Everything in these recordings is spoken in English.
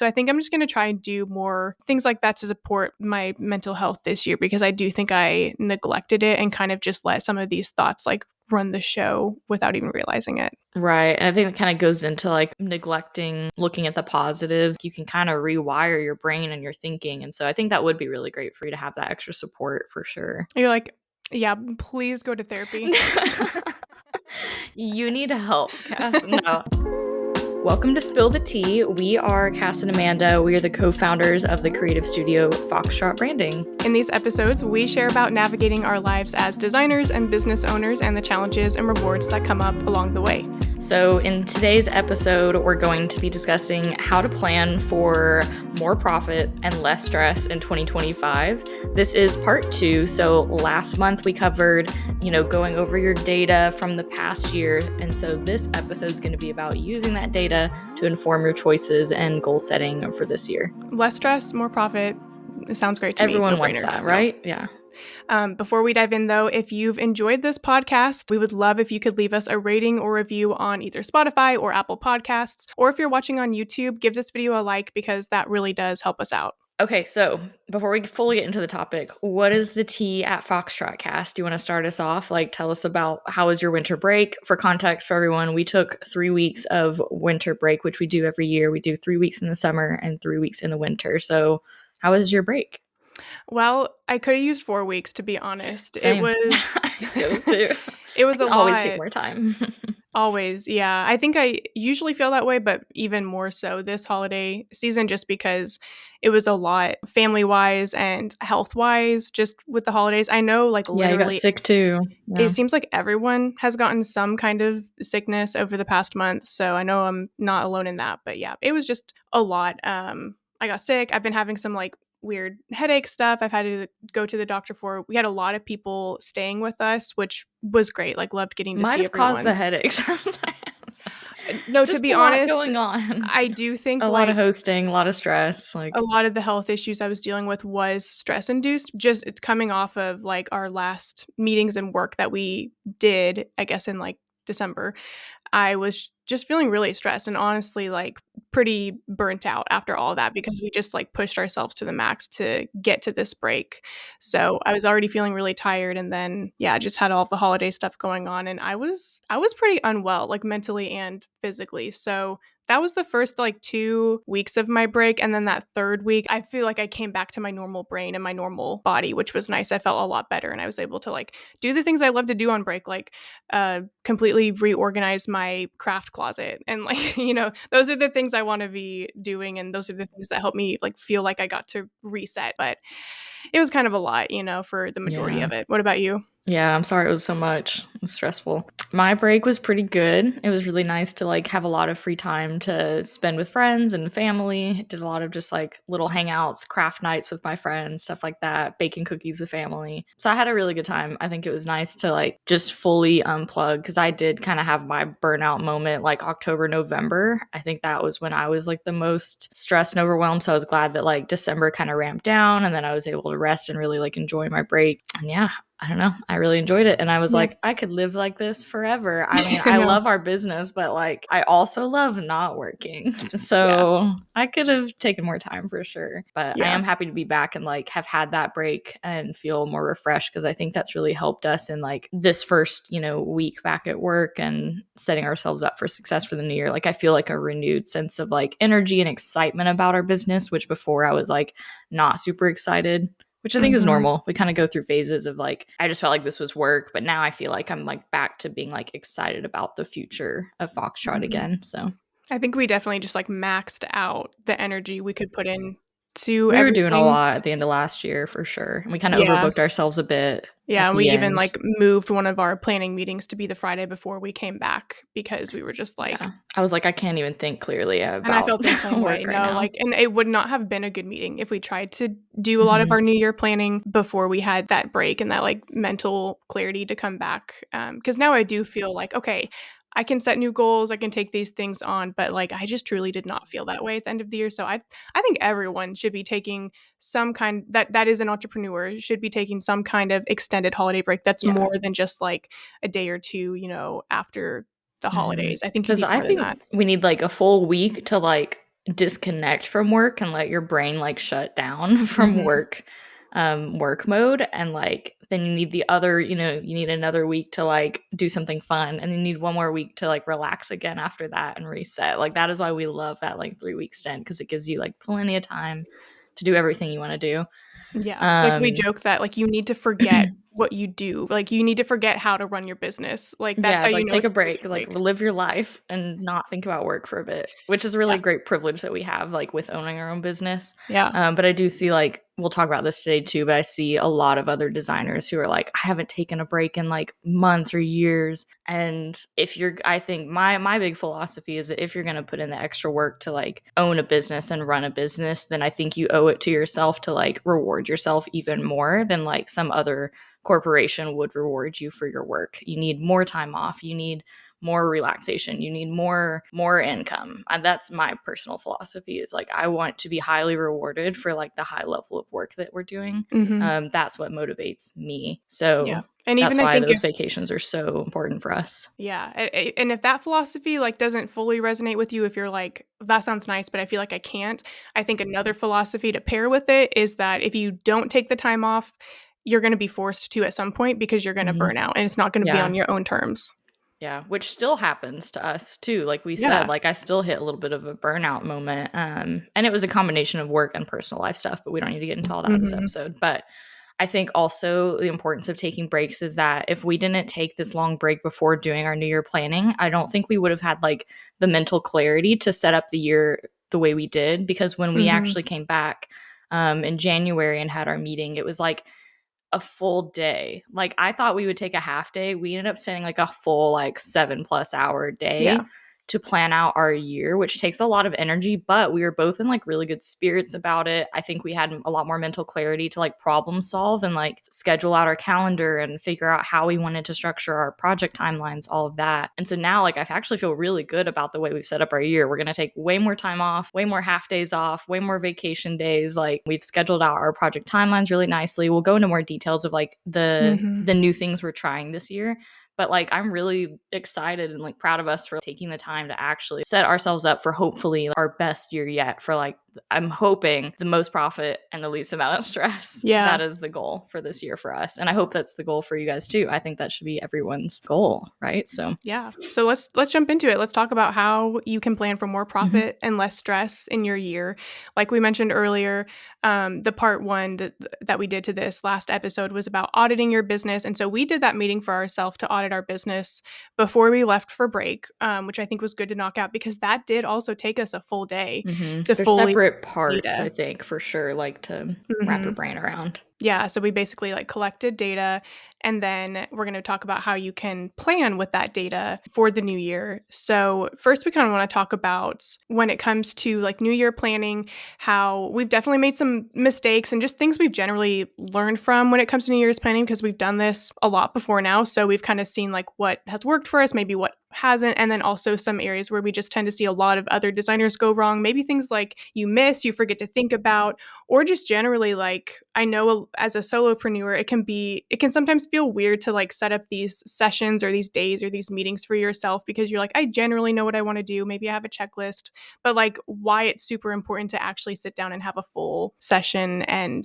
So I think I'm just going to try and do more things like that to support my mental health this year, because I do think I neglected it and kind of just let some of these thoughts like run the show without even realizing it. Right. And I think it kind of goes into like neglecting looking at the positives. You can kind of rewire your brain and your thinking. And so I think that would be really great for you to have that extra support for sure. You're like, yeah, please go to therapy. You need help, Cass. No. Welcome to Spill the Tea. We are Cass and Amanda. We are the co-founders of the creative studio Foxtrot Branding. In these episodes, we share about navigating our lives as designers and business owners and the challenges and rewards that come up along the way. So in today's episode, we're going to be discussing how to plan for more profit and less stress in 2025. This is part 2. So last month we covered, going over your data from the past year. And so this episode is going to be about using that data to inform your choices and goal setting for this year. Less stress, more profit. It sounds great to me. Everyone wants that, right? Yeah. Before we dive in, though, if you've enjoyed this podcast, we would love if you could leave us a rating or review on either Spotify or Apple Podcasts. Or if you're watching on YouTube, give this video a like, because that really does help us out. Okay, so before we fully get into the topic, what is the tea at Foxtrot Cast? Do you want to start us off? Like, tell us about how was your winter break? For context for everyone, we took 3 weeks of winter break, which we do every year. We do 3 weeks in the summer and 3 weeks in the winter. So how was your break? Well, I could have used 4 weeks, to be honest. Same. It was It was a lot. Always take more time. Always, yeah. I think I usually feel that way, but even more so this holiday season, just because it was a lot family-wise and health-wise, just with the holidays. I know, like, Yeah, you got literally, sick too. Yeah. it seems like everyone has gotten some kind of sickness over the past month, so I know I'm not alone in that. But yeah, it was just a lot. I got sick. I've been having some like weird headache stuff I've had to go to the doctor for. We had a lot of people staying with us, which was great. Like, loved getting to Might see have everyone. caused the headaches. No, Just to be a lot honest, going on. I do think a lot of hosting, a lot of stress. Like, a lot of the health issues I was dealing with was stress induced. Just it's coming off of like our last meetings and work that we did, I guess, in like December. I was just feeling really stressed and honestly like pretty burnt out after all that, because we just like pushed ourselves to the max to get to this break. So I was already feeling really tired, and then I just had all the holiday stuff going on, and I was pretty unwell, like mentally and physically. So that was the first like 2 weeks of my break. And then that third week, I feel like I came back to my normal brain and my normal body, which was nice. I felt a lot better, and I was able to like do the things I love to do on break, like completely reorganize my craft closet. And like, those are the things I want to be doing. And those are the things that help me like feel like I got to reset. But it was kind of a lot, for the majority of it. What about you? Yeah, I'm sorry it was so much. It was stressful. My break was pretty good. It was really nice to like have a lot of free time to spend with friends and family. Did a lot of just like little hangouts, craft nights with my friends, stuff like that, baking cookies with family. So I had a really good time. I think it was nice to like just fully unplug, because I did kind of have my burnout moment like October, November. I think that was when I was like the most stressed and overwhelmed. So I was glad that like December kind of ramped down, and then I was able to rest and really like enjoy my break. And yeah, I don't know. I really enjoyed it. And I was like, I could live like this forever. I mean, I love our business, but like, I also love not working. So I could have taken more time for sure. But I am happy to be back and like have had that break and feel more refreshed, because I think that's really helped us in like this first, week back at work and setting ourselves up for success for the new year. Like, I feel like a renewed sense of like energy and excitement about our business, which before I was like not super excited, which I think is normal. We kind of go through phases of like, I just felt like this was work, but now I feel like I'm like back to being like excited about the future of Foxtrot again. So I think we definitely just like maxed out the energy we could put in to we everything. were doing a lot at the end of last year for sure. And we kind of overbooked ourselves a bit. Yeah, and we even like moved one of our planning meetings to be the Friday before we came back, because we were just like, I was like, I can't even think clearly about and I felt the same way. Now. Like, and it would not have been a good meeting if we tried to do a lot of our New Year planning before we had that break and that like mental clarity to come back. Because now I do feel like, okay, I can set new goals, I can take these things on, but like I just truly did not feel that way at the end of the year. So I think everyone should be taking some kind that is an entrepreneur should be taking some kind of extended holiday break that's more than just like a day or two, after the holidays. I think because I think we need like a full week to like disconnect from work and let your brain like shut down from Mhm. work mode, and like then you need the other, you need another week to like do something fun, and then you need one more week to like relax again after that and reset. Like that is why we love that like 3 week stint, because it gives you like plenty of time to do everything you want to do. Yeah, like, we um joke that, like, you need to forget what you do, like, you need to forget how to run your business, like, that's Yeah, how you like know take it's a a really break, good like break. live your life and not think about work for a bit, which is a Yeah, really great privilege that we have, like with owning our own business. yeah, But I do see, like, we'll talk about this today too, but I see a lot of other designers who are like, I haven't taken a break in like months or years. And if you're, I think my big philosophy is that if you're going to put in the extra work to like own a business and run a business, then I think you owe it to yourself to like reward yourself even more than like some other corporation would reward you for your work. You need more time off. You need more relaxation. You need more income. And that's my personal philosophy, is like I want to be highly rewarded for like the high level of work that we're doing. mhm, That's what motivates me. yeah, So and even that's I why think those if vacations are so important for us. yeah, and if that philosophy, like, doesn't fully resonate with you, if you're like, "That sounds nice, but I feel like I can't," I think another philosophy to pair with it is that if you don't take the time off, you're gonna be forced to at some point because you're gonna Hmm. burn out, and it's not gonna be Yeah. on your own terms. Yeah, which still happens to us too. Like we said, Yeah, like I still hit a little bit of a burnout moment. And it was a combination of work and personal life stuff, but we don't need to get into all that this mhm, episode. But I think also the importance of taking breaks is that if we didn't take this long break before doing our new year planning, I don't think we would have had like the mental clarity to set up the year the way we did. Because when we mhm, actually came back in January and had our meeting, it was like a full day. Like I thought we would take a half day. We ended up spending like a full like 7+ hour yeah, day to plan out our year, which takes a lot of energy, but we were both in like really good spirits about it. I think we had a lot more mental clarity to like problem solve and like schedule out our calendar and figure out how we wanted to structure our project timelines, all of that. And so now like I actually feel really good about the way we've set up our year. We're going to take way more time off, way more half days off, way more vacation days. Like we've scheduled out our project timelines really nicely. We'll go into more details of like the mhm. the new things we're trying this year, but like I'm really excited and like proud of us for taking the time to actually set ourselves up for hopefully our best year yet, for like I'm hoping the most profit and the least amount of stress. Yeah, That is the goal for this year for us, and I hope that's the goal for you guys too. I think that should be everyone's goal, right? So yeah. So let's jump into it. Let's talk about how you can plan for more mhm. profit and less stress in your year. Like we mentioned earlier, the part one that we did to this last episode was about auditing your business, and so we did that meeting for ourselves to audit our business before we left for break, which I think was good to knock out because that did also take us a full day to There's fully separate parts, data. I think, for sure, like to wrap your Mhm. brain around. Yeah, so we basically like collected data and then we're going to talk about how you can plan with that data for the new year. So, first we kind of want to talk about when it comes to like new year planning, how we've definitely made some mistakes and just things we've generally learned from when it comes to new year's planning because we've done this a lot before now. So, we've kind of seen like what has worked for us, maybe what hasn't, and then also some areas where we just tend to see a lot of other designers go wrong. Maybe things like you miss, you forget to think about, or just generally like I know as a solopreneur it can sometimes feel weird to like set up these sessions or these days or these meetings for yourself because you're like I generally know what I want to do, maybe I have a checklist, but like why it's super important to actually sit down and have a full session and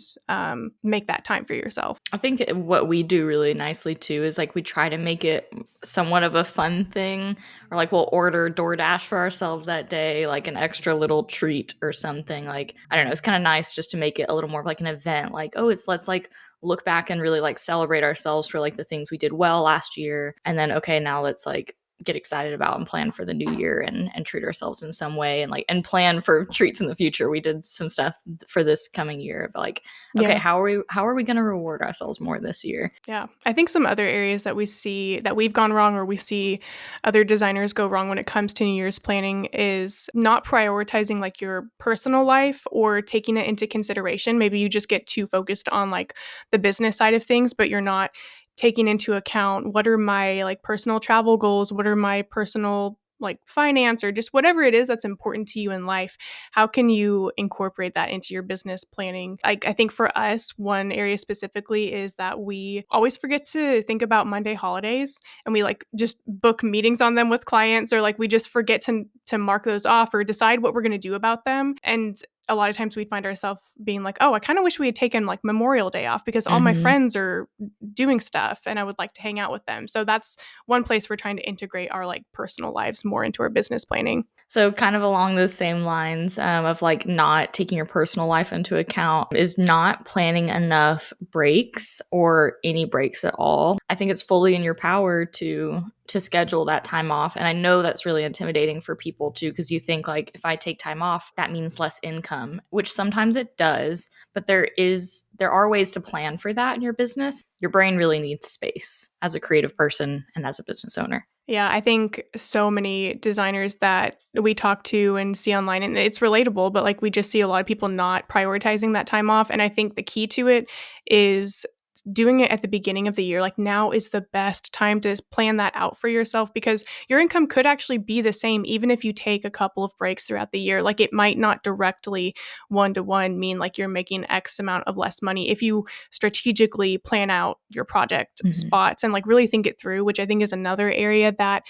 make that time for yourself. I think what we do really nicely too is like we try to make it somewhat of a fun thing, or like we'll order DoorDash for ourselves that day, like an extra little treat or something. Like, I don't know, it's kind of nice just to make it a little more of like an event. Like, oh, let's like look back and really like celebrate ourselves for like the things we did well last year. And then, okay, now let's like get excited about and plan for the new year and treat ourselves in some way and like and plan for treats in the future. We did some stuff for this coming year, but like, okay, Yeah. how are we going to reward ourselves more this year? Yeah. I think some other areas that we see that we've gone wrong or we see other designers go wrong when it comes to New Year's planning is not prioritizing like your personal life or taking it into consideration. Maybe you just get too focused on like the business side of things, but you're not taking into account what are my like personal travel goals, what are my personal like finance or just whatever it is that's important to you in life, how can you incorporate that into your business planning? I think for us, one area specifically is that we always forget to think about Monday holidays, and we like just book meetings on them with clients, or like we just forget to mark those off or decide what we're going to do about them. And a lot of times we'd find ourselves being like, oh, I kind of wish we had taken like Memorial Day off because all my Mm-hmm. friends are doing stuff and I would like to hang out with them. So that's one place we're trying to integrate our like personal lives more into our business planning. So, kind of along those same lines of like not taking your personal life into account is not planning enough breaks or any breaks at all. I think it's fully in your power to schedule that time off. And I know that's really intimidating for people too, because you think like if I take time off, that means less income, which sometimes it does, but there are ways to plan for that in your business. Your brain really needs space as a creative person and as a business owner. Yeah, I think so many designers that we talk to and see online, and it's relatable, but like we just see a lot of people not prioritizing that time off. And I think the key to it is doing it at the beginning of the year. Like now is the best time to plan that out for yourself because your income could actually be the same even if you take a couple of breaks throughout the year. Like it might not directly one to one mean like you're making X amount of less money if you strategically plan out your project Mm-hmm. spots and like really think it through, which I think is another area that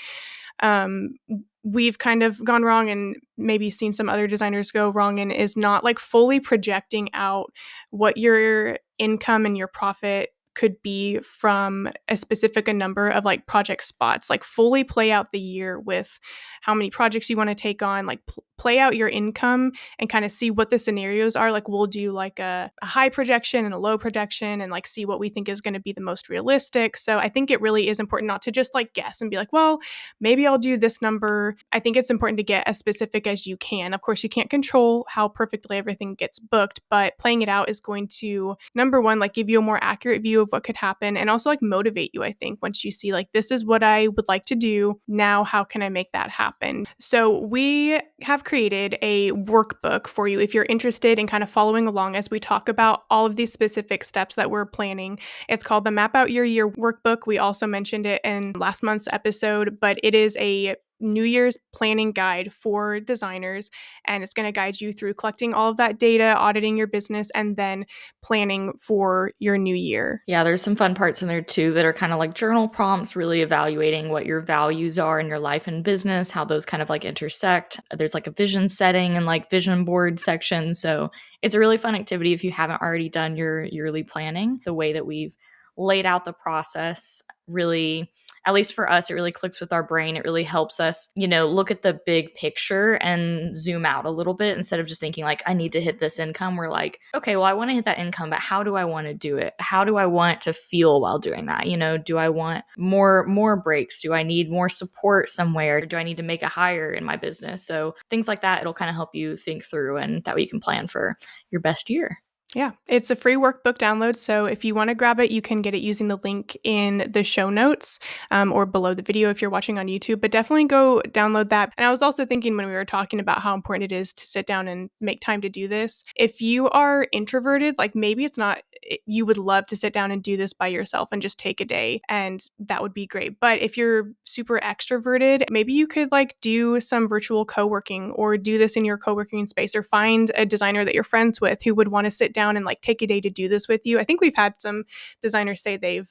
um, we've kind of gone wrong and maybe seen some other designers go wrong in, is not like fully projecting out what your income and your profit could be from a specific number of like project spots. Like fully play out the year with how many projects you want to take on, like play out your income and kind of see what the scenarios are. Like we'll do like a high projection and a low projection and like see what we think is going to be the most realistic. So I think it really is important not to just like guess and be like, well, maybe I'll do this number. I think it's important to get as specific as you can. Of course, you can't control how perfectly everything gets booked, but playing it out is going to, number one, like give you a more accurate view of what could happen and also like motivate you, I think, once you see like, this is what I would like to do. Now, how can I make that happen? So we have created a workbook for you if you're interested in kind of following along as we talk about all of these specific steps that we're planning. It's called the Map Out Your Year workbook. We also mentioned it in last month's episode, but it is a New Year's planning guide for designers, and it's going to guide you through collecting all of that data, auditing your business, and then planning for your new year. Yeah, there's some fun parts in there too that are kind of like journal prompts, really evaluating what your values are in your life and business, how those kind of like intersect. There's like a vision setting and like vision board section. So it's a really fun activity if you haven't already done your yearly planning. The way that we've laid out the process really, at least for us, it really clicks with our brain. It really helps us, look at the big picture and zoom out a little bit instead of just thinking like, I need to hit this income. We're like, okay, well, I want to hit that income, but how do I want to do it? How do I want to feel while doing that? Do I want more breaks? Do I need more support somewhere? Do I need to make a hire in my business? So things like that, it'll kind of help you think through and that way you can plan for your best year. Yeah, it's a free workbook download. So if you want to grab it, you can get it using the link in the show notes or below the video if you're watching on YouTube. But definitely go download that. And I was also thinking when we were talking about how important it is to sit down and make time to do this, if you are introverted, like maybe it's not, you would love to sit down and do this by yourself and just take a day, and that would be great. But if you're super extroverted, maybe you could like do some virtual co-working or do this in your co-working space, or find a designer that you're friends with who would want to sit down and like take a day to do this with you. I think we've had some designers say they've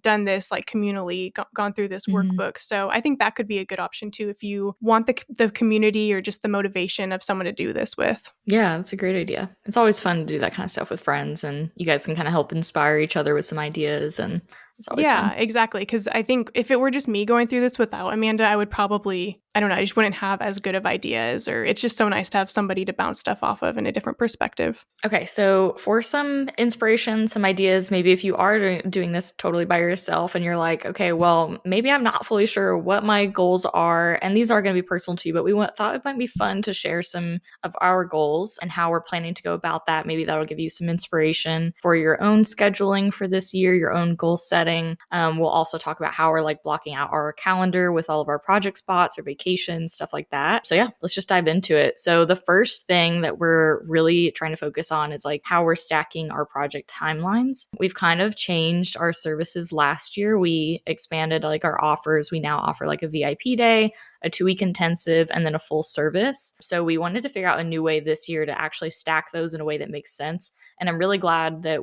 done this like communally, gone through this Mhm. workbook. So I think that could be a good option too if you want the community or just the motivation of someone to do this with. Yeah, that's a great idea. It's always fun to do that kind of stuff with friends, and you guys can kind of help inspire each other with some ideas, and it's always fun. Yeah, exactly. Because I think if it were just me going through this without Amanda, I would probably, I don't know, I just wouldn't have as good of ideas, or it's just so nice to have somebody to bounce stuff off of in a different perspective. Okay, so for some inspiration, some ideas, maybe if you are doing this totally by yourself and you're like, okay, well, maybe I'm not fully sure what my goals are, and these are going to be personal to you, but thought it might be fun to share some of our goals and how we're planning to go about that. Maybe that'll give you some inspiration for your own scheduling for this year, your own goal setting. setting. We'll also talk about how we're like blocking out our calendar with all of our project spots or vacations, stuff like that. So yeah, let's just dive into it. So the first thing that we're really trying to focus on is like how we're stacking our project timelines. We've kind of changed our services last year. We expanded like our offers. We now offer like a VIP day, a 2-week intensive, and then a full service. So we wanted to figure out a new way this year to actually stack those in a way that makes sense. And I'm really glad that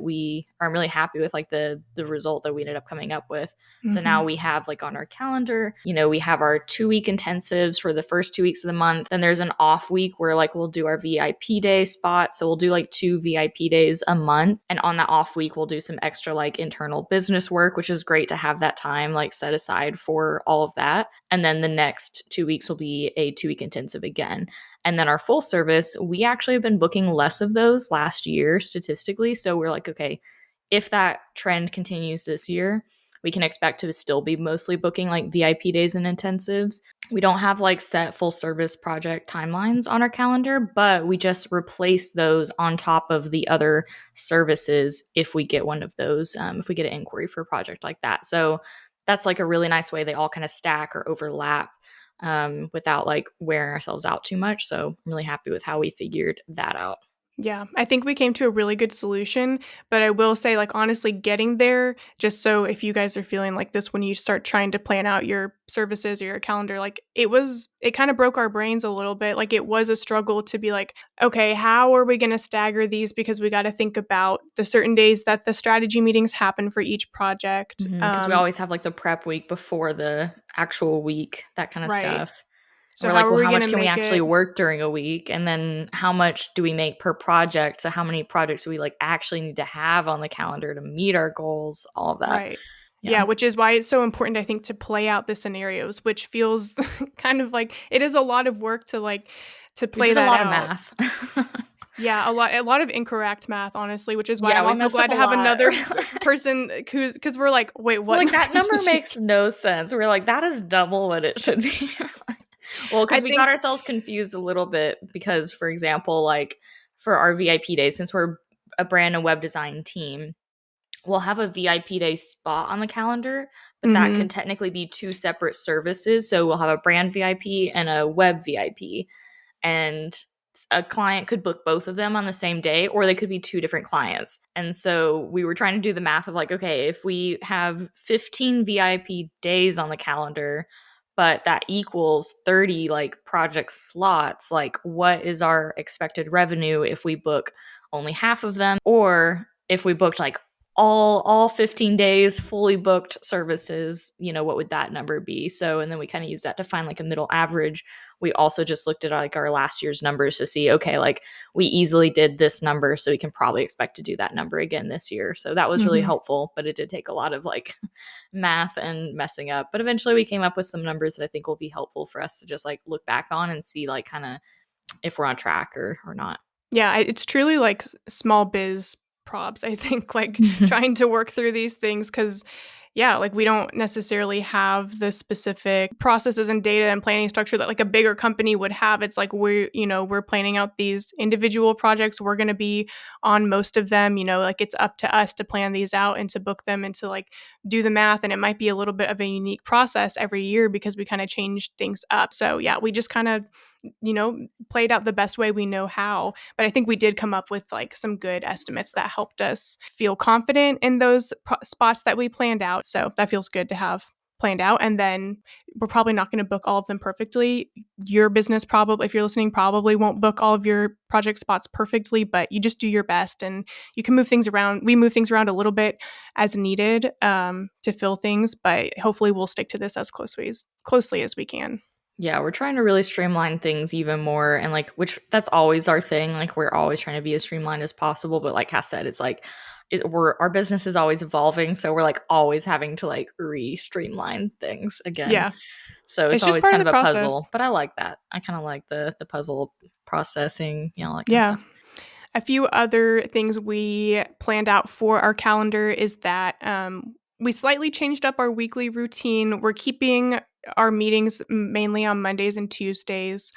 I'm really happy with like the result that we ended up coming up with. So now we have like on our calendar, we have our 2-week intensives for the first 2 weeks of the month. Then there's an off week where like we'll do our VIP day spot. So we'll do like 2 VIP days a month. And on that off week, we'll do some extra like internal business work, which is great to have that time like set aside for all of that. And then the next 2 weeks will be a 2-week intensive again. And then our full service, we actually have been booking less of those last year statistically. So we're like, okay, if that trend continues this year, we can expect to still be mostly booking like VIP days and intensives. We don't have like set full service project timelines on our calendar, but we just replace those on top of the other services if we get one of those, if we get an inquiry for a project like that. So that's like a really nice way they all kind of stack or overlap without like wearing ourselves out too much. So I'm really happy with how we figured that out. Yeah, I think we came to a really good solution, but I will say, like, honestly, getting there, just so if you guys are feeling like this when you start trying to plan out your services or your calendar, like, it kind of broke our brains a little bit. Like, it was a struggle to be like, okay, how are we going to stagger these? Because we got to think about the certain days that the strategy meetings happen for each project. Because we always have like the prep week before the actual week, that kind of Right. stuff. So, We're how like, are well, we how going much to can we make actually it? work during a week? And then how much do we make per project? So how many projects do we like actually need to have on the calendar to meet our goals? All of that. Right. Yeah. Yeah, which is why it's so important, I think, to play out the scenarios, which feels kind of like it is a lot of work to We play did a that lot of out. math. Yeah, a lot of incorrect math, honestly, which is why Yeah, I'm we also messed up glad a to have lot. another person who's because we're like, wait, We're what like, that numbers number did she makes get? no sense. We're like, that is double what it should be. Well, I because we got think. ourselves confused a little bit because, for example, like for our VIP day, since we're a brand and web design team, we'll have a VIP day spot on the calendar, but that Mhm. could technically be two separate services. So we'll have a brand VIP and a web VIP. And a client could book both of them on the same day, or they could be two different clients. And so we were trying to do the math of like, okay, if we have 15 VIP days on the calendar, but that equals 30 like project slots, like what is our expected revenue if we book only half of them, or if we booked like all 15 days fully booked services, what would that number be? So and then we kind of use that to find like a middle average. We also just looked at like our last year's numbers to see, okay, like we easily did this number, so we can probably expect to do that number again this year. So that was really Mhm. helpful, but it did take a lot of like math and messing up. But eventually we came up with some numbers that I think will be helpful for us to just like look back on and see like kind of if we're on track or not. Yeah, it's truly like small biz probs, I think, like trying to work through these things because, yeah, like we don't necessarily have the specific processes and data and planning structure that like a bigger company would have. It's like we're planning out these individual projects. We're going to be on most of them, like it's up to us to plan these out and to book them and to like do the math. And it might be a little bit of a unique process every year because we kind of change things up. So, yeah, we just kind of played out the best way we know how. But I think we did come up with like some good estimates that helped us feel confident in those spots that we planned out. So that feels good to have planned out. And then we're probably not going to book all of them perfectly. Your business probably, if you're listening, probably won't book all of your project spots perfectly, but you just do your best and you can move things around. We move things around a little bit as needed to fill things, but hopefully we'll stick to this as closely as we can. Yeah, we're trying to really streamline things even more and like which that's always our thing. Like we're always trying to be as streamlined as possible, but like Cass said, it's like our business is always evolving, so we're like always having to like re-streamline things again. Yeah, So it's it's just always part of kind the of a process. puzzle, but I like that. I kind of like the puzzle processing, all that kind of Yeah. stuff. A few other things we planned out for our calendar is that we slightly changed up our weekly routine. We're keeping our meetings mainly on Mondays and Tuesdays.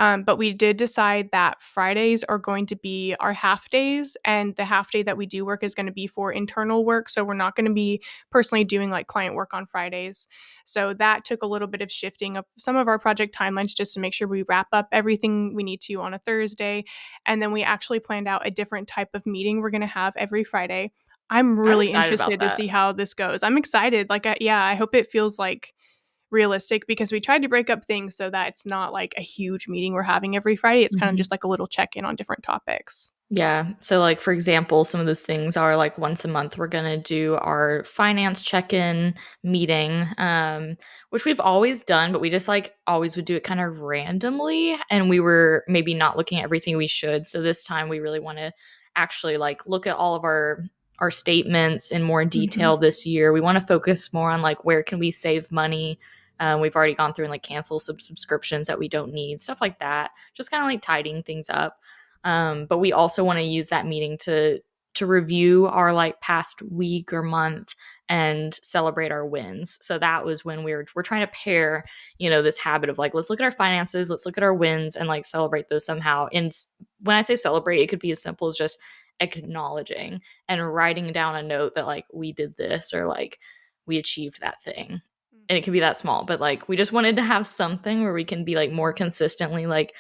But we did decide that Fridays are going to be our half days, and the half day that we do work is going to be for internal work. So we're not going to be personally doing like client work on Fridays. So that took a little bit of shifting of some of our project timelines just to make sure we wrap up everything we need to on a Thursday. And then we actually planned out a different type of meeting we're going to have every Friday. I'm I'm really excited about interested to that. see how this goes. I'm excited. Like, yeah, I hope it feels like realistic because we tried to break up things so that it's not like a huge meeting we're having every Friday. It's kind of just Mhm. like a little check in on different topics. Yeah. So, like, for example, some of those things are like once a month, we're going to do our finance check in meeting, which we've always done, but we just like always would do it kind of randomly. And we were maybe not looking at everything we should. So, this time we really want to actually like look at all of our statements in more Mm-hmm. detail this year. We want to focus more on like where can we save money. We've already gone through and like cancel some subscriptions that we don't need, stuff like that. Just kind of like tidying things up. But we also want to use that meeting to review our like past week or month and celebrate our wins. So that was when we're trying to pair, this habit of like, let's look at our finances, let's look at our wins and like celebrate those somehow. And when I say celebrate, it could be as simple as just acknowledging and writing down a note that like we did this or like we achieved that thing. And it Mm-hmm. could be that small, but like we just wanted to have something where we can be like more consistently like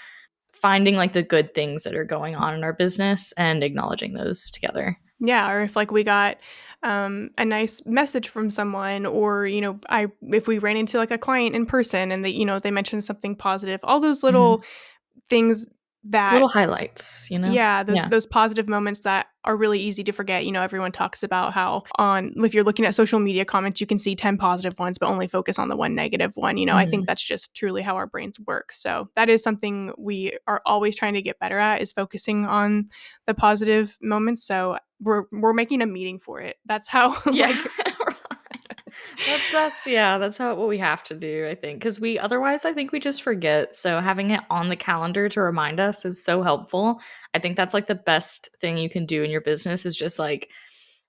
finding like the good things that are going on in our business and acknowledging those together. Yeah, or if like we got a nice message from someone, or I if we ran into like a client in person and they mentioned something positive, all those little Mhm. things that Little highlights. yeah, those Yeah. those positive moments that are really easy to forget. Everyone talks about how on if you're looking at social media comments, you can see 10 positive ones, but only focus on the one negative one. I think Mhm. that's just truly how our brains work. So that is something we are always trying to get better at is focusing on the positive moments. So we're making a meeting for it. That's how Yeah. like That's how what we have to do, I think, because we otherwise I think we just forget. So having it on the calendar to remind us is so helpful. I think that's like the best thing you can do in your business is just like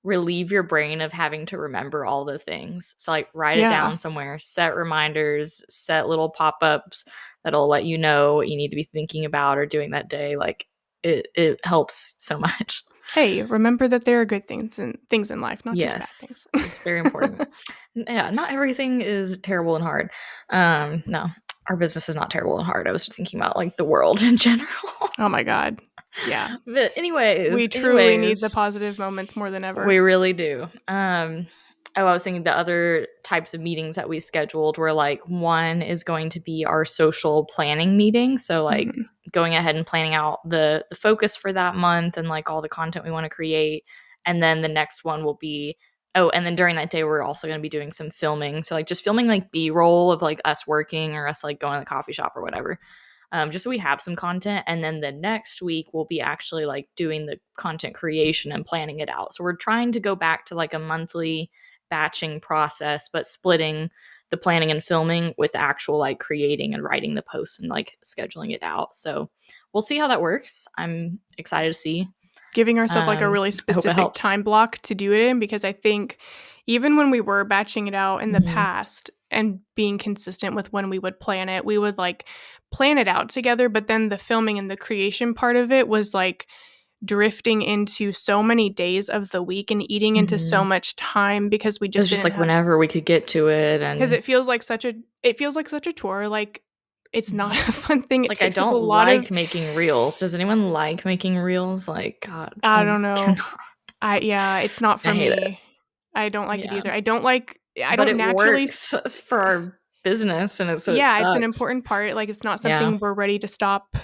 relieve your brain of having to remember all the things. So like write it yeah. down somewhere, set reminders, set little pop-ups that'll let you know what you need to be thinking about or doing that day. Like it helps so much. Hey, remember that there are good things in life, not just bad Yes, things. it's very important. Yeah, not everything is terrible and hard. No, our business is not terrible and hard. I was thinking about like the world in general. Oh my god. Yeah. But We anyways, truly need the anyways, positive moments more than ever. we really do. Oh, I was thinking the other types of meetings that we scheduled were like one is going to be our social planning meeting. So like Mhm. going ahead and planning out the focus for that month and like all the content we want to create. And then the next one will be and then during that day we're also going to be doing some filming. So like just filming like B-roll of like us working or us like going to the coffee shop or whatever, just so we have some content. And then the next week we'll be actually like doing the content creation and planning it out. So we're trying to go back to like a monthly batching process, but splitting the planning and filming with actual like creating and writing the posts and like scheduling it out. So we'll see how that works. I'm excited to see. Giving ourselves like a really I hope it specific helps. time block to do it in, because I think even when we were batching it out in the Mhm. past and being consistent with when we would plan it, we would like plan it out together, but then the filming and the creation part of it was like drifting into so many days of the week and eating into so Mhm. much time because we It just was just didn't like have whenever we could get to it because and it feels like such a chore. Like it's not mhm. a fun thing. It Like I takes up a don't lot of like making reels. Does anyone like making reels? Like God, I I don't know. cannot. Yeah, it's not I for hate it. me. I don't like it Yeah. either. I But don't it naturally works for our business and so it yeah, it's an sucks. important part. Like it's not Yeah. something we're ready to stop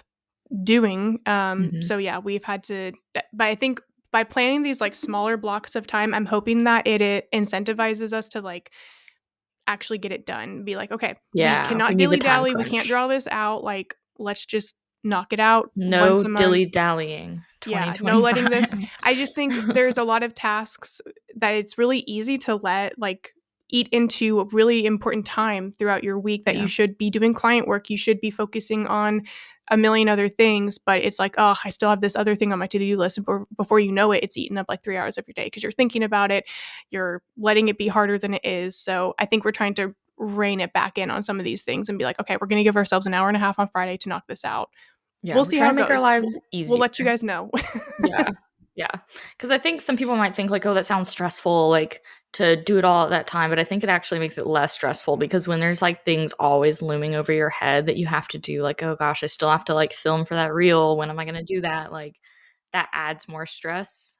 doing. Mhm. So yeah, we've had to but I think by planning these like smaller blocks of time, I'm hoping that it incentivizes us to like actually get it done. Be like, okay, we Yeah, we cannot need the dilly time dally. We can't crunch. draw this out. Like, let's just knock it out No once a month. dilly-dallying, Yeah, no letting this 2025. I just think there's a lot of tasks that it's really easy to let, like, eat into a really important time throughout your week that you Yeah. should be doing client work, you should be focusing on a million other things, but it's like, "Oh, I still have this other thing on my to-do list," and before you know it, it's eaten up, like, 3 hours of your day because 'cause you're thinking about it, you're letting it be harder than it is, so I think we're trying to rein it back in on some of these things and be like, okay, we're going to give ourselves an hour and a half on Friday to knock this out. Yeah, We'll we're see trying how to it make our goes. lives We'll easier. let you guys know. Yeah. Yeah. Because I think some people might think like, oh, that sounds stressful, like to do it all at that time. But I think it actually makes it less stressful because when there's like things always looming over your head that you have to do, like, oh gosh, I still have to like film for that reel. When am I going to do that? Like that adds more stress,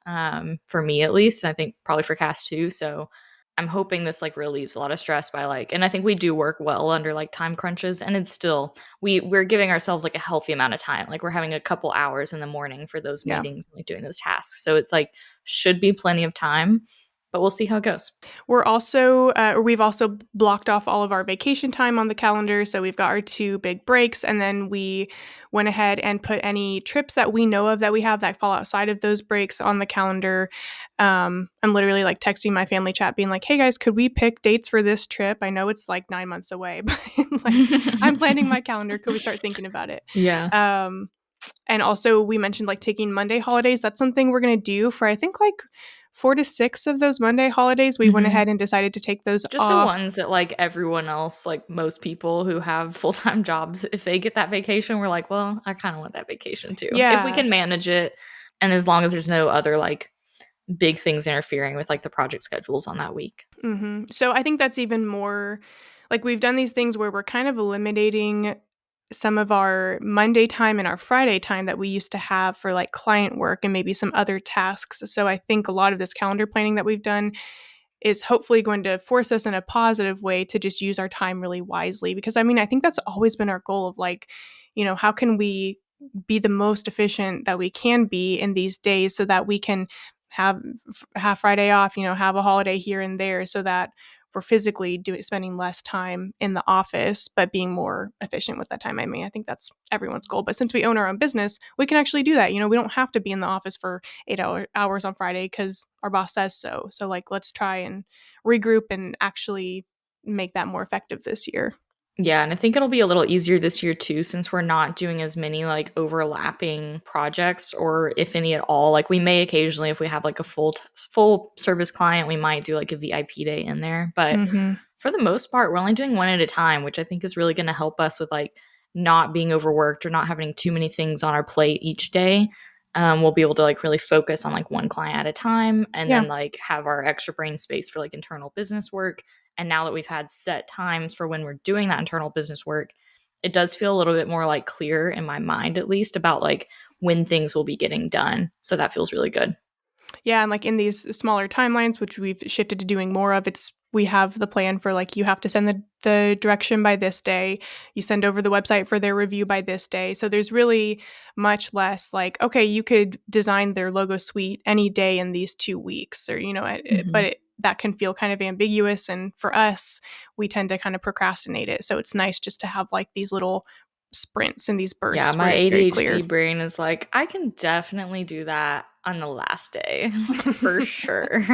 for me at least. And I think probably for Cass too. So I'm hoping this like relieves a lot of stress by like, and I think we do work well under like time crunches, and it's still we're giving ourselves like a healthy amount of time. Like we're having a couple hours in the morning for those Yeah. meetings, like doing those tasks. So it's like should be plenty of time, but we'll see how it goes. We've also blocked off all of our vacation time on the calendar. So we've got our 2 big breaks, and then we went ahead and put any trips that we know of that we have that fall outside of those breaks on the calendar. I'm literally like texting my family chat being like, hey guys, could we pick dates for this trip? I know it's like 9 months away, but like I'm planning my calendar. Could we start thinking about it? Yeah. Um, and also, we mentioned like taking Monday holidays. That's something we're going to do for, I think, like 4 to 6 of those Monday holidays. We went Hmm. ahead and decided to take those Just the off. ones that like everyone else, like most people who have full-time jobs, if they get that vacation, we're like, well, I kind of want that vacation too. If we Yeah. can manage it, and as long as there's no other like big things interfering with like the project schedules on that week. So I think that's even more like we've done these things where we're kind of eliminating some of our Monday time and our Friday time that we used to have for like client work and maybe some other tasks. So I think a lot of this calendar planning that we've done is hopefully going to force us in a positive way to just use our time really wisely. Because I mean, I think that's always been our goal of like, how can we be the most efficient that we can be in these days so that we can have Friday off, have a holiday here and there so that we're physically spending less time in the office, but being more efficient with that time. I mean, I think that's everyone's goal. But since we own our own business, we can actually do that. We don't have to be in the office for 8 hours on Friday because our boss says so. So, like, let's try and regroup and actually make that more effective this year. Yeah, and I think it'll be a little easier this year too, since we're not doing as many like overlapping projects, or if any at all. Like we may occasionally, if we have like a full service client, we might do like a VIP day in there. But Mm-hmm. for the most part, we're only doing one at a time, which I think is really going to help us with like not being overworked or not having too many things on our plate each day. We'll be able to like really focus on like one client at a time, and Yeah. then like have our extra brain space for like internal business work. And now that we've had set times for when we're doing that internal business work, it does feel a little bit more like clear in my mind, at least, about like when things will be getting done. So that feels really good. Yeah, and like in these smaller timelines, which we've shifted to doing more of, we have the plan for like you have to send the direction by this day. You send over the website for their review by this day. So there's really much less like, okay, you could design their logo suite any day in these 2 weeks, or Hmm. but that can feel kind of ambiguous. And for us, we tend to kind of procrastinate it. So it's nice just to have like these little sprints and these Yeah, bursts where my it's very ADHD clear. brain is like, I can definitely do that on the last day for sure.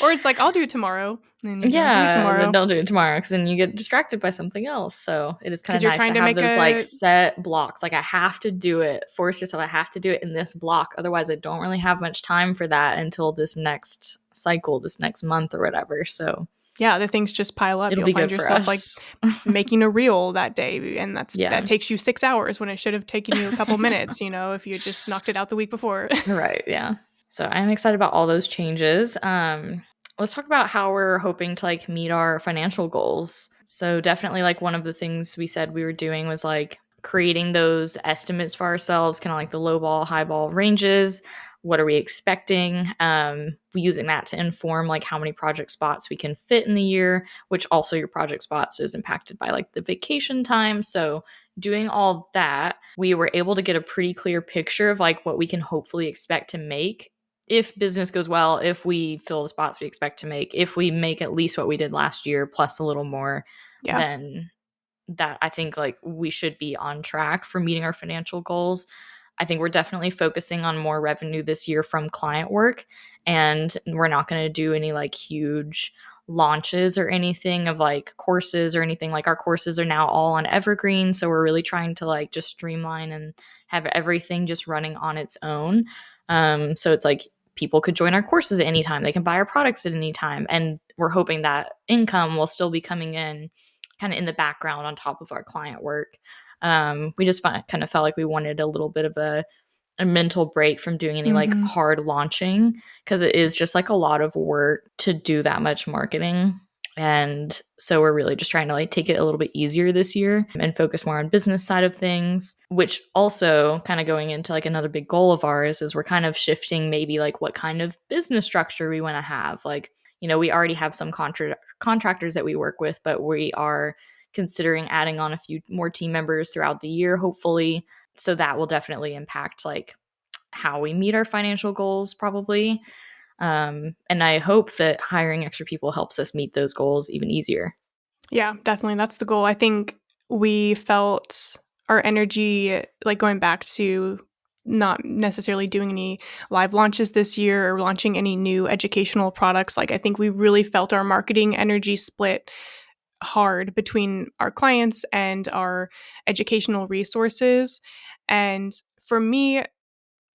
Or it's like, I'll do it tomorrow, and you don't do it Yeah, then tomorrow don't do it tomorrow because then you get distracted by something else. So it is kind because of you're nice to trying to have make those like a set blocks. Like I have to do it. Force yourself. I have to do it in this block. Otherwise, I don't really have much time for that until this next cycle, this next month or whatever. So yeah, the things just pile up. it'll You'll be find good for yourself like us. making a reel that day, and that Yeah. takes you 6 hours when it should have taken you a couple minutes. If you had just knocked it out the week before. Right. Yeah. So I'm excited about all those changes. Let's talk about how we're hoping to like meet our financial goals. So definitely like one of the things we said we were doing was like creating those estimates for ourselves, kind of like the low ball, high ball ranges. What are we expecting? Using that to inform like how many project spots we can fit in the year, which also your project spots is impacted by like the vacation time. So doing all that, we were able to get a pretty clear picture of like what we can hopefully expect to make if business goes well, if we fill the spots we expect to make, if we make at least what we did last year plus a little more, Yeah. then that I think like we should be on track for meeting our financial goals. I think we're definitely focusing on more revenue this year from client work, and we're not going to do any like huge launches or anything of like courses or anything. Like our courses are now all on Evergreen, so we're really trying to like just streamline and have everything just running on its own. So it's like people could join our courses at any time, they can buy our products at any time, and we're hoping that income will still be coming in kind of in the background on top of our client work. We just kind of felt like we wanted a little bit of a mental break from doing any like Mm-hmm. hard launching, because it is just like a lot of work to do that much marketing. And so we're really just trying to like take it a little bit easier this year and focus more on business side of things, which also kind of going into like another big goal of ours is we're kind of shifting maybe like what kind of business structure we want to have. Like, we already have some contractors that we work with, but we are considering adding on a few more team members throughout the year, hopefully. So that will definitely impact like how we meet our financial goals, probably. And I hope that hiring extra people helps us meet those goals even easier. Yeah, definitely. That's the goal. I think we felt our energy, like going back to not necessarily doing any live launches this year or launching any new educational products. Like, I think we really felt our marketing energy split hard between our clients and our educational resources. And for me,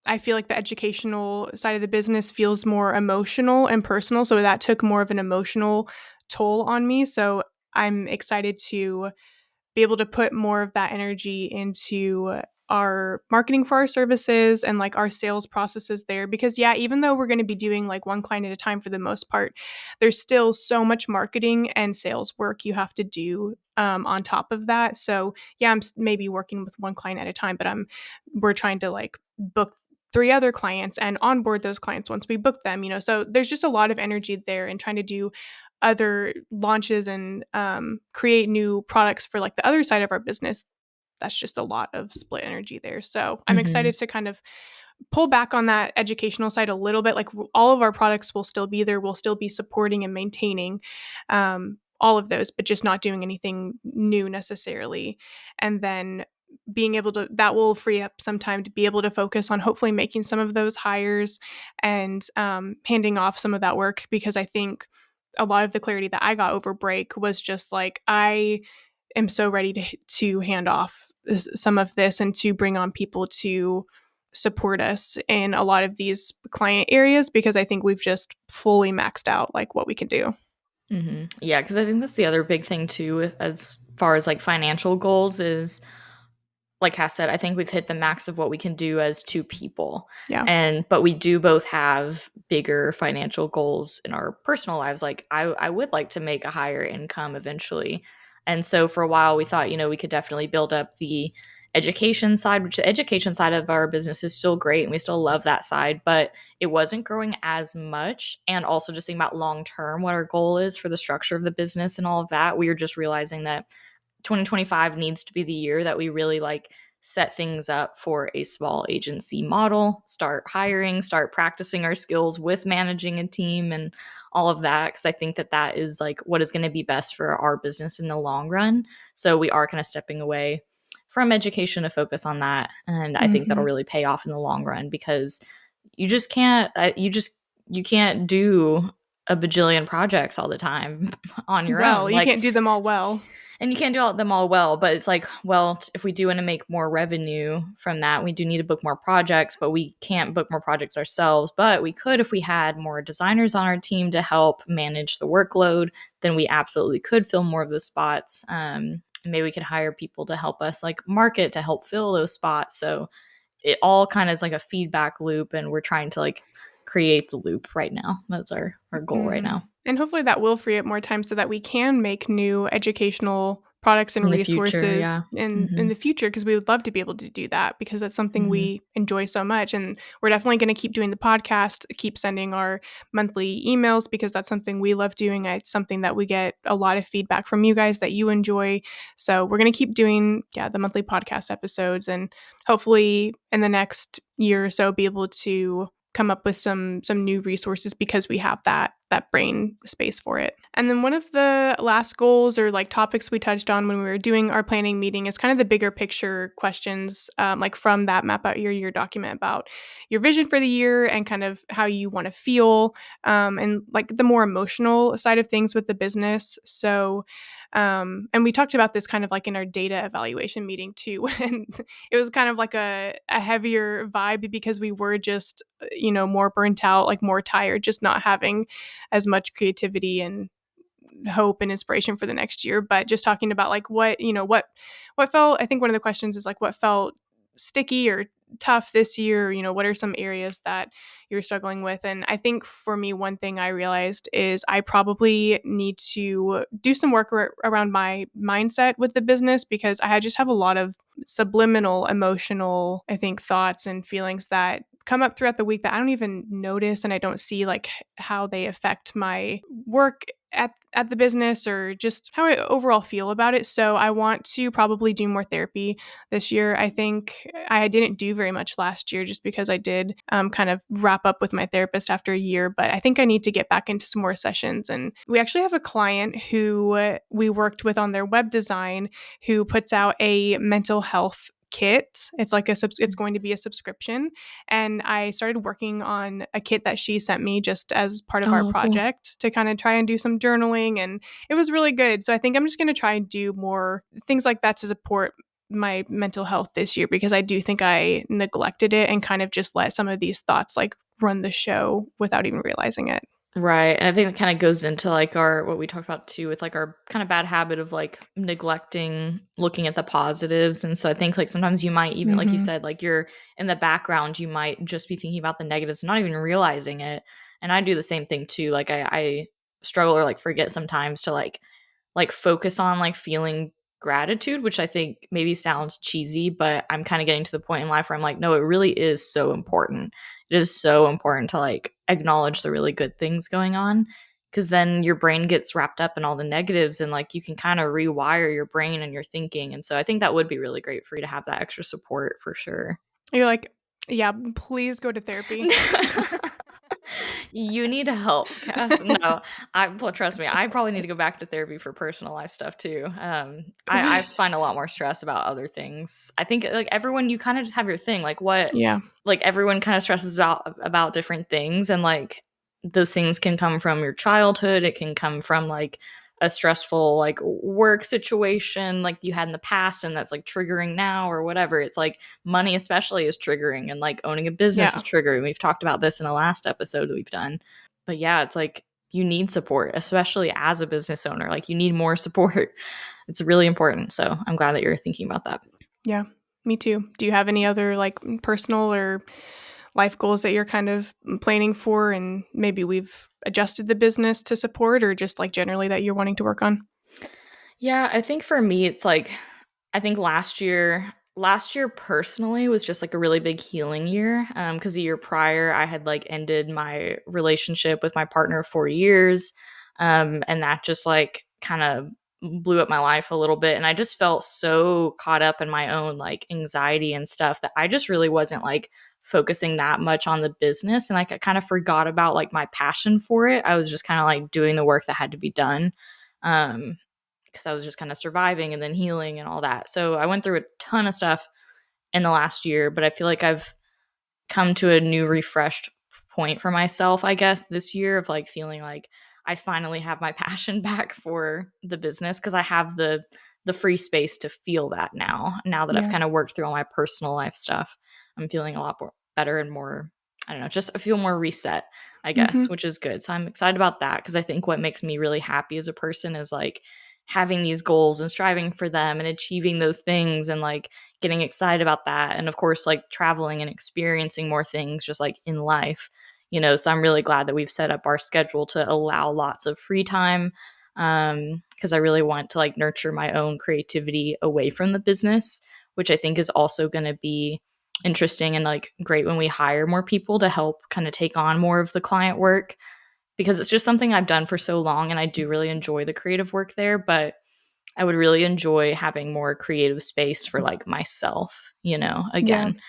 I feel like the educational side of the business feels more emotional and personal. So that took more of an emotional toll on me. So I'm excited to be able to put more of that energy into our marketing for our services and like our sales processes there, because yeah, even though we're going to be doing like one client at a time for the most part, there's still so much marketing and sales work you have to do on top of that. So yeah, I'm maybe working with one client at a time, but we're trying to like book three other clients and onboard those clients once we book them, so there's just a lot of energy there and trying to do other launches and create new products for like the other side of our business. That's just a lot of split energy there. So I'm Mm-hmm. excited to kind of pull back on that educational side a little bit. Like all of our products will still be there. We'll still be supporting and maintaining all of those, but just not doing anything new necessarily. And then being able to, that will free up some time to be able to focus on hopefully making some of those hires and handing off some of that work, because I think a lot of the clarity that I got over break was just like, I am so ready to hand off some of this and to bring on people to support us in a lot of these client areas, because I think we've just fully maxed out like what we can do. Mm-hmm. Yeah, because I think that's the other big thing too, as far as like financial goals, is like Cass said, I think we've hit the max of what we can do as two people. Yeah. But we do both have bigger financial goals in our personal lives. Like I would like to make a higher income eventually. And so for a while we thought, we could definitely build up the education side, which the education side of our business is still great and we still love that side, but it wasn't growing as much. And also just thinking about long term, what our goal is for the structure of the business and all of that, we were just realizing that 2025 needs to be the year that we really like set things up for a small agency model, start hiring, start practicing our skills with managing a team and all of that, because I think that that is like what is going to be best for our business in the long run. So we are kind of stepping away from education to focus on that, and I think that'll Mm-hmm. really pay off in the long run, because you can't do a bajillion projects all the time on your Well, own. you Like, can't do them all well. and you can't do them all well, but it's like, well, if we do want to make more revenue from that, we do need to book more projects, but we can't book more projects ourselves. But we could if we had more designers on our team to help manage the workload. Then we absolutely could fill more of those spots. Maybe we could hire people to help us like market to help fill those spots. So it all kind of is like a feedback loop, and we're trying to like create the loop right now. That's our goal right Mm-hmm. now. And hopefully that will free up more time so that we can make new educational products and In the future, resources yeah. in Hmm. the future, because we would love to be able to do that, because that's something Hmm. we enjoy so much. And we're definitely going to keep doing the podcast, keep sending our monthly emails, because that's something we love doing. It's something that we get a lot of feedback from you guys that you enjoy. So we're going to keep doing, yeah, the monthly podcast episodes, and hopefully in the next year or so be able to come up with some new resources, because we have that brain space for it. And then one of the last goals or like topics we touched on when we were doing our planning meeting is kind of the bigger picture questions, like from that map out your year document, about your vision for the year and kind of how you want to feel, and like the more emotional side of things with the business. So and we talked about this kind of like in our data evaluation meeting too. And it was kind of like a heavier vibe, because we were just, more burnt out, like more tired, just not having as much creativity and hope and inspiration for the next year. But just talking about like what felt, I think one of the questions is like what felt sticky or tough this year, what are some areas that you're struggling with? And I think for me, one thing I realized is I probably need to do some work around my mindset with the business, because I just have a lot of subliminal emotional, I think, thoughts and feelings that come up throughout the week that I don't even notice, and I don't see like how they affect my work at the business or just how I overall feel about it. So I want to probably do more therapy this year. I think I didn't do very much last year just because I did kind of wrap up with my therapist after a year, but I think I need to get back into some more sessions. And we actually have a client who we worked with on their web design who puts out a mental health kit. It's like it's going to be a subscription, and I started working on a kit that she sent me just as part of our Oh, cool. project to kind of try and do some journaling, and it was really good. So I think I'm just going to try and do more things like that to support my mental health this year, because I do think I neglected it and kind of just let some of these thoughts like run the show without even realizing it. Right. And I think it kind of goes into like our what we talked about too with like our kind of bad habit of like neglecting looking at the positives. And so I think like sometimes you might even like you Mhm. said, like you're in the background, you might just be thinking about the negatives and not even realizing it. And I do the same thing too. Like I struggle or like forget sometimes to like focus on like feeling gratitude, which I think maybe sounds cheesy, but I'm kind of getting to the point in life where I'm like, no, it really is so important. It is so important to like acknowledge the really good things going on, because then your brain gets wrapped up in all the negatives and like you can kind of rewire your brain and your thinking. And so I think that would be really great for you to have that extra support for sure. You're like, yeah, please go to therapy. You need help, Cass. No, well, trust me, I probably need to go back to therapy for personal life stuff too. I find a lot more stress about other things. I think like everyone, you kind of just have your thing. Like what, Yeah. like everyone kind of stresses about different things, and like those things can come from your childhood. It can come from like a stressful like work situation like you had in the past and that's like triggering now or whatever. It's like money especially is triggering, and like owning a business is Yeah. triggering. We've talked about this in the last episode that we've done. But yeah, it's like you need support, especially as a business owner. Like you need more support. It's really important. So I'm glad that you're thinking about that. Yeah. Me too. Do you have any other like personal or life goals that you're kind of planning for, and maybe we've adjusted the business to support, or just like generally that you're wanting to work on? Yeah, I think for me it's like I think last year personally was just like a really big healing year, because the year prior I had like ended my relationship with my partner of 4 years, and that just like kind of blew up my life a little bit, and I just felt so caught up in my own like anxiety and stuff that I just really wasn't like focusing that much on the business, and like I kind of forgot about like my passion for it. I was just kind of like doing the work that had to be done. Um, because I was just kind of surviving and then healing and all that. So I went through a ton of stuff in the last year, but I feel like I've come to a new refreshed point for myself, I guess, this year of like feeling like I finally have my passion back for the business, because I have the free space to feel that now that I've Yeah. kind of worked through all my personal life stuff. I'm feeling a lot more better and more, I don't know, just I feel more reset, I guess, Mhm. which is good. So I'm excited about that, because I think what makes me really happy as a person is like having these goals and striving for them and achieving those things and like getting excited about that. And of course, like traveling and experiencing more things just like in life, So I'm really glad that we've set up our schedule to allow lots of free time. Because I really want to like nurture my own creativity away from the business, which I think is also going to be interesting and like great when we hire more people to help kind of take on more of the client work, because it's just something I've done for so long and I do really enjoy the creative work there, but I would really enjoy having more creative space for like myself, Yeah. again,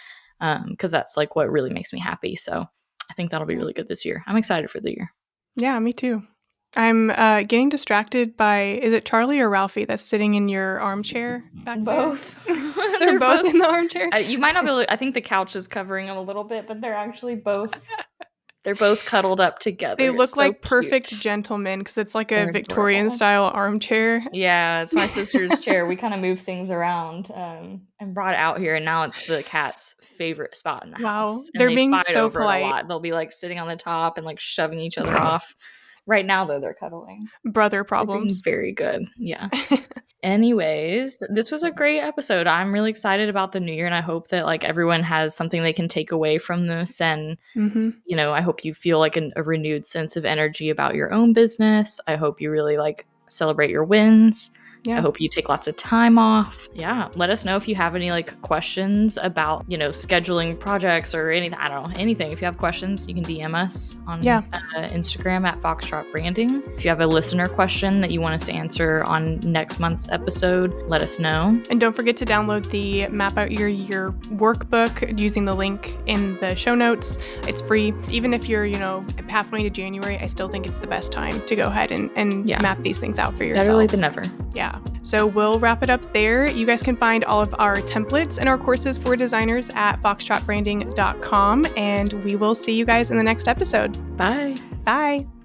because that's like what really makes me happy. So I think that'll be Yeah. really good this year. I'm excited for the year. Yeah, me too. I'm getting distracted by, is it Charlie or Ralphie that's sitting in your armchair back there? Both. They're They're both in both. the armchair. You might not be able to, I think the couch is covering them a little bit, but they're actually both. They're both cuddled up They together. It's look so like perfect cute. gentlemen because it's like a They're Victorian adorable. style armchair. Yeah, it's my sister's chair. We kind of moved things around, and brought it out here, and now it's the cat's favorite spot in the Wow, house. And they're they being fight so over it a polite. lot. They'll be like sitting on the top and like shoving each other off Right now, though, they're cuddling. Brother They're being problems. very good. Yeah. Anyways, this was a great episode. I'm really excited about the new year, and I hope that like everyone has something they can take away from this. And Mm-hmm. you know, I hope you feel like a renewed sense of energy about your own business. I hope you really like celebrate your wins. I Yeah. hope you take lots of time off. Yeah. Let us know if you have any like questions about, you know, scheduling projects or anything. I don't know, anything. If you have questions, you can DM us on Yeah. Instagram at Foxtrot Branding. If you have a listener question that you want us to answer on next month's episode, let us know. And don't forget to download the Map Out Your Year workbook using the link in the show notes. It's free. Even if you're, you know, halfway to January, I still think it's the best time to go ahead and map these things out for yourself. Better late than never. Yeah. So we'll wrap it up there. You guys can find all of our templates and our courses for designers at foxtrotbranding.com. And we will see you guys in the next episode. Bye. Bye.